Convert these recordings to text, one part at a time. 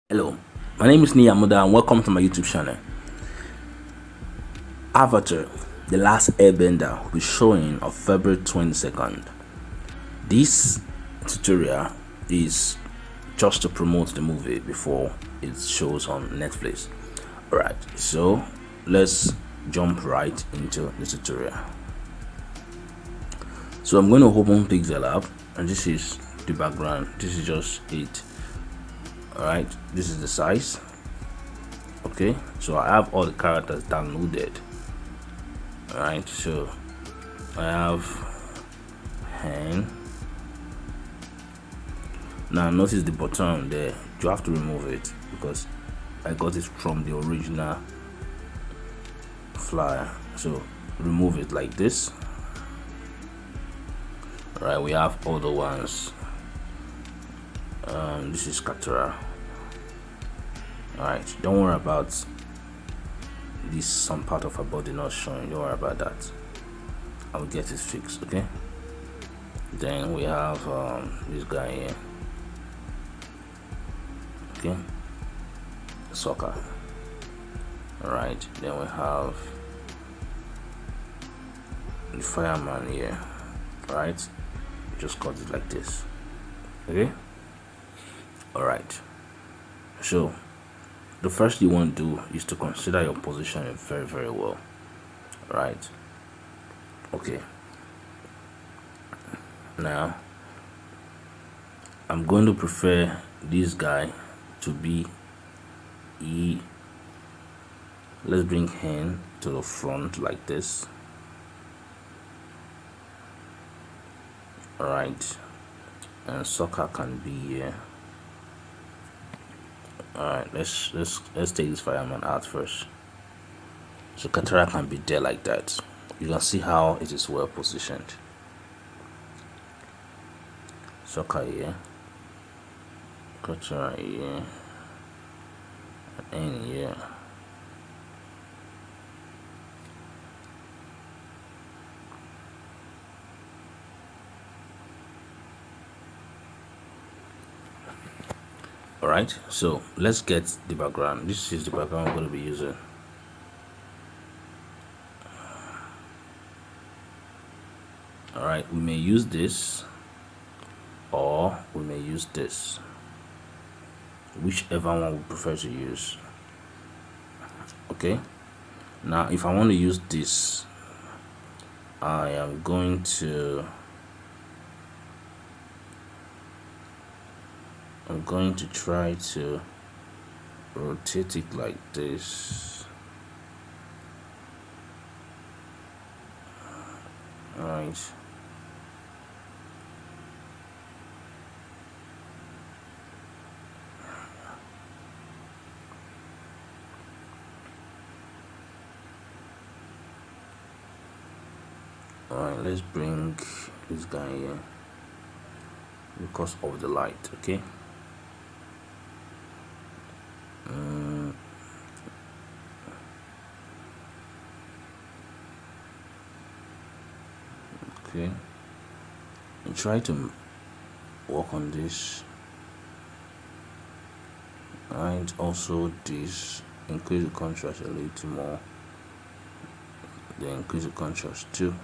Hello, my name is Niyamuda and welcome to my YouTube channel. Avatar The Last Airbender will be showing on February 22nd. This tutorial is just to promote the movie before it shows on Netflix. Alright, so let's jump right into the tutorial. So I'm going to open Pixellab and this is the background. This is just it. Alright, this is the size. Okay, so I have all the characters downloaded. Alright, so I have hand. Now notice the button there, you have to remove it because I got it from the original flyer. So remove it like this. Alright, we have other ones. This is Katara. Alright, don't worry about this, some part of her body not showing, don't worry about that. I'll get it fixed, okay? Then we have this guy here. Okay, soccer. Alright, then we have the fireman here. Right, just cut it like this. Okay, alright, so the first you want to do is to consider your positioning very well. Right, okay, now I'm going to prefer this guy to be let's bring him to the front like this. Alright, and soccer can be here. Alright, let's take this fireman out first. So Katara can be there like that. You can see how it is well positioned. Soccer here, Katara here, and here. Alright, so let's get the background. This is the background we're going to be using. Alright, we may use this or we may use this, whichever one we prefer to use. Okay, now if I want to use this, I am going to try to rotate it like this. Alright, alright, let's bring this guy here because of the light. Okay, okay, and try to work on this. And also this, increase the contrast a little more, then increase the contrast too.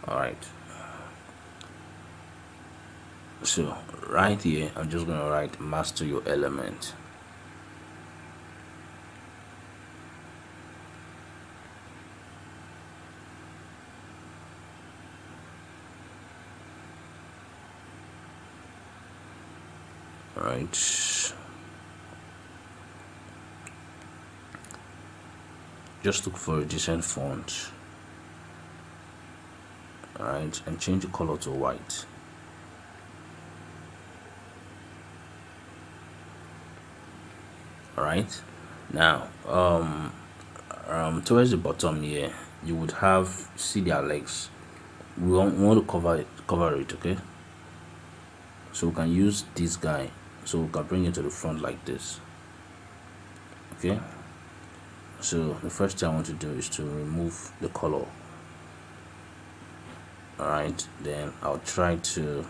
Alright, so right here I'm just gonna write master your element. Alright, just look for a decent font. Alright, and change the color to white. Alright, now towards the bottom here you would have, see their legs. We want to cover it. Okay, so we can use this guy, so we can bring it to the front like this. Okay, so the first thing I want to do is to remove the color. Alright, then I'll try to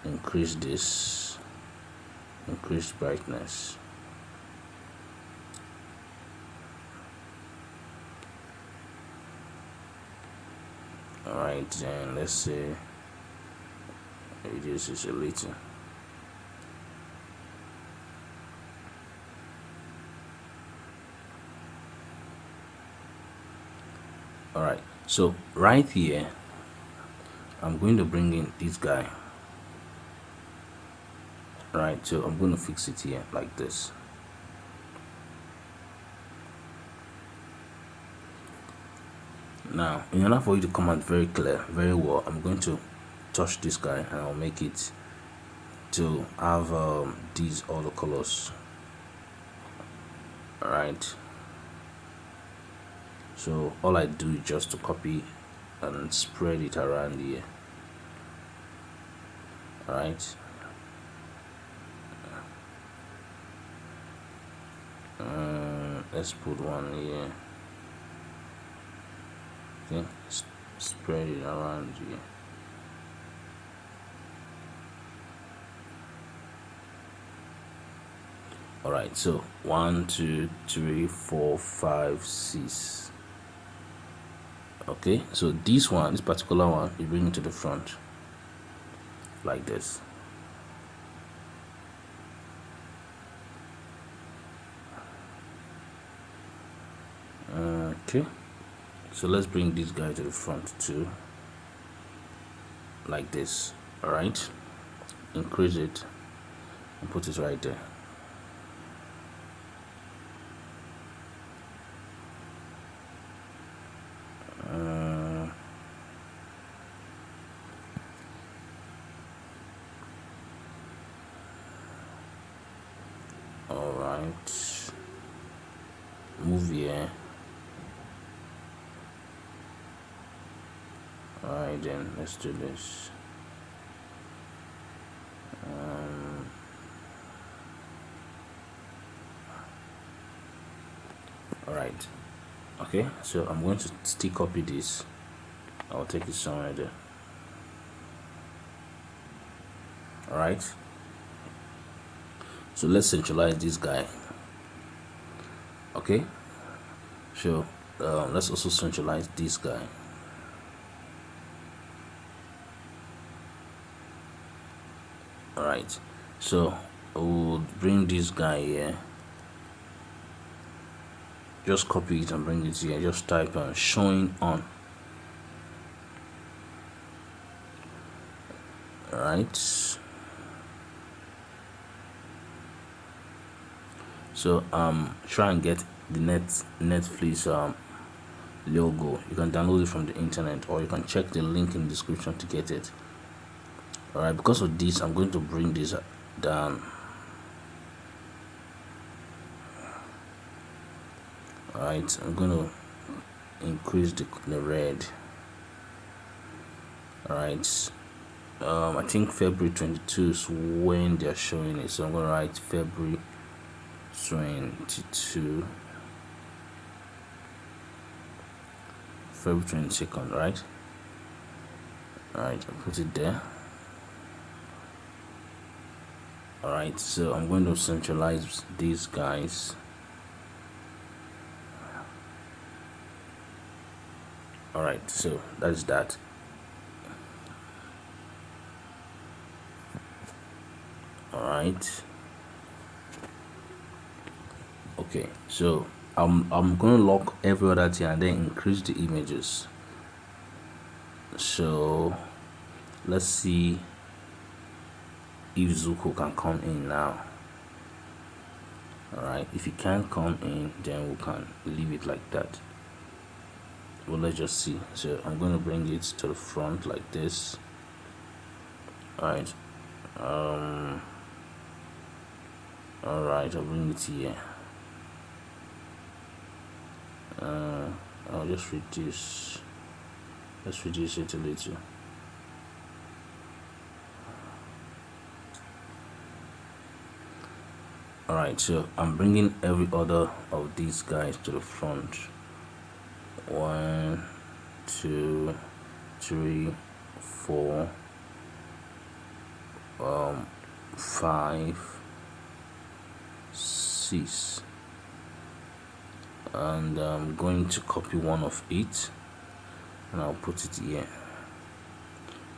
increase this. increase brightness. Alright, then let's say reduce this a little. Alright, so right here I'm going to bring in this guy. Right, so I'm going to fix it here like this. Now, in order for you to come out very clear, very well, I'm going to touch this guy and I'll make it to have these all the colors. Alright, so all I do is just to copy and spread it around here. Alright, let's put one here. Okay, spread it around here. Alright, so 1 2 3 4 5 6. Okay, so this particular one, you bring it to the front like this. Okay, so let's bring this guy to the front too, like this. All right, increase it and put it right there. All right, move here. Alright, then let's do this. Alright, okay, so I'm going to still copy this. I'll take it somewhere there. Alright, so let's centralize this guy. Okay, so let's also centralize this guy. Alright, so I will bring this guy here. Just copy it and bring it here. Just type showing on. Alright, so try and get the Netflix logo. You can download it from the internet, or you can check the link in the description to get it. Alright, because of this, I'm going to bring this down. Alright, I'm going to increase the red. Alright, I think February 22 is when they're showing it, so I'm going to write February 22, February 22nd, right? Alright, I put it there. Alright, so I'm going to centralize these guys. Alright, so that's that. Alright, okay, so I'm gonna lock every other thing and then increase the images. So let's see if Zuko can come in now. Alright, if he can't come in, then we can leave it like that. Well, let's just see. So I'm going to bring it to the front like this. Alright, alright, I'll bring it here. I'll just reduce. Let's reduce it a little. Alright, so I'm bringing every other of these guys to the front. 1 2 3 4 5 vertices, and I'm going to copy one of it and I'll put it here.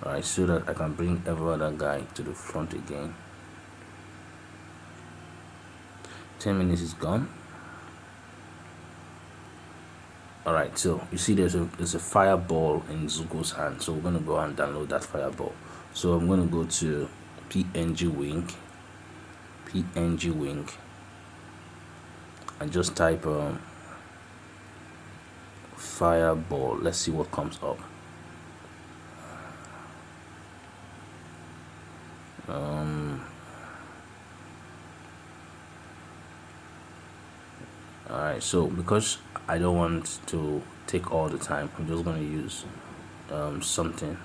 Alright, so that I can bring every other guy to the front again. 10 minutes is gone. Alright, so you see there's a fireball in Zuko's hand, so we're going to go and download that fireball. So I'm going to go to PNG wing, and just type fireball. Let's see what comes up. Alright, so because I don't want to take all the time, I'm just going to use something,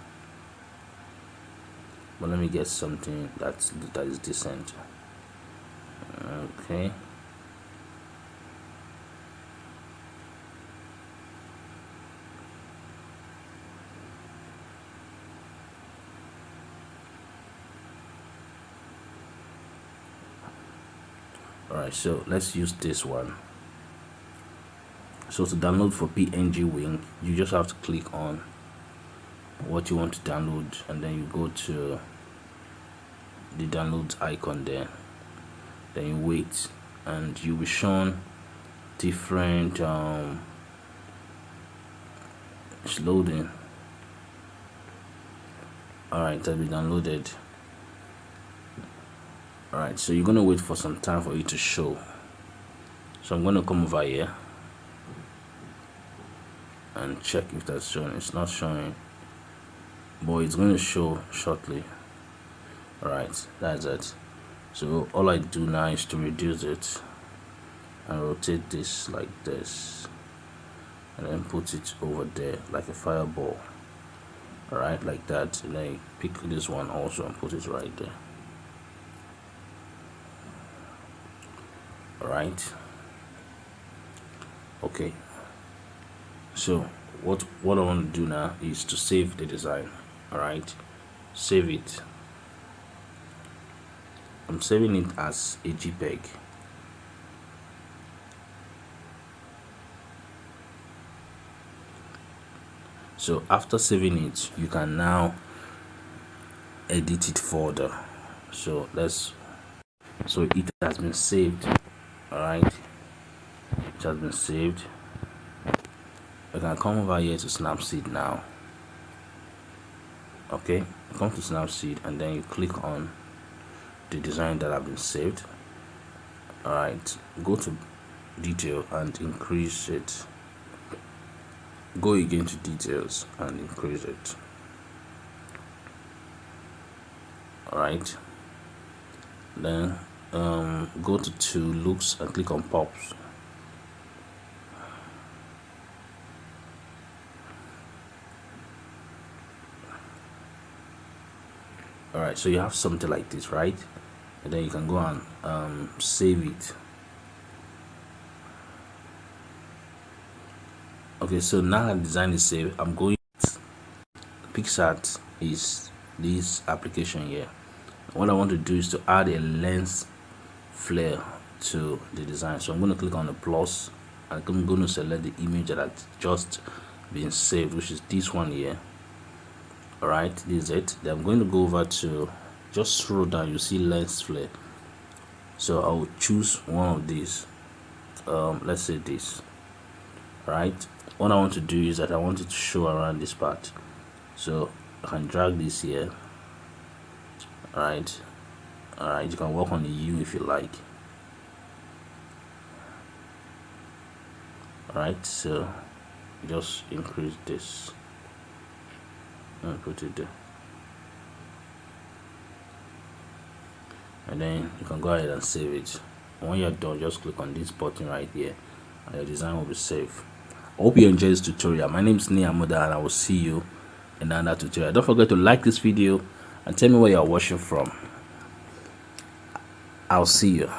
but let me get something that is decent. Okay, alright, so let's use this one. So to download for PNG wing, you just have to click on what you want to download, and then you go to the download icon there, then you wait, and you'll be shown different it's loading. Alright, that'll be downloaded. Alright, so you're gonna wait for some time for it to show. So I'm gonna come over here and check if that's showing. It's not showing, but it's going to show shortly. Alright, that's it. So all I do now is to reduce it and rotate this like this, and then put it over there like a fireball. Alright, like that, and then pick this one also and put it right there. Alright, okay. So what I want to do now is to save the design. Alright, save it. I'm saving it as a JPEG. So after saving it, you can now edit it further. So it has been saved. Alright, it has been saved. I can come over here to Snapseed now. Okay, come to Snapseed, and then you click on the design that have been saved. Alright, go to detail and increase it. Go again to details and increase it. Alright, then go to looks and click on pops. Alright, so you have something like this, right? And then you can go and save it. Okay, so now that the design is saved, I'm going Pixellab is this application here. What I want to do is to add a lens flare to the design. So I'm going to click on the plus, and I'm going to select the image that has just been saved, which is this one here. Alright, this is it. Then I'm going to go over to, just scroll down, you see lens flare. So I will choose one of these. Let's say this. Right, what I want to do is that I want it to show around this part. So I can drag this here. Alright, you can work on the U if you like. Alright, so just increase this and put it there, and then you can go ahead and save it. When you're done, just click on this button right here and your design will be saved. I hope you enjoyed this tutorial. My name is Niamuda, and I will see you in another tutorial. Don't forget to like this video and tell me where you're watching from. I'll see you.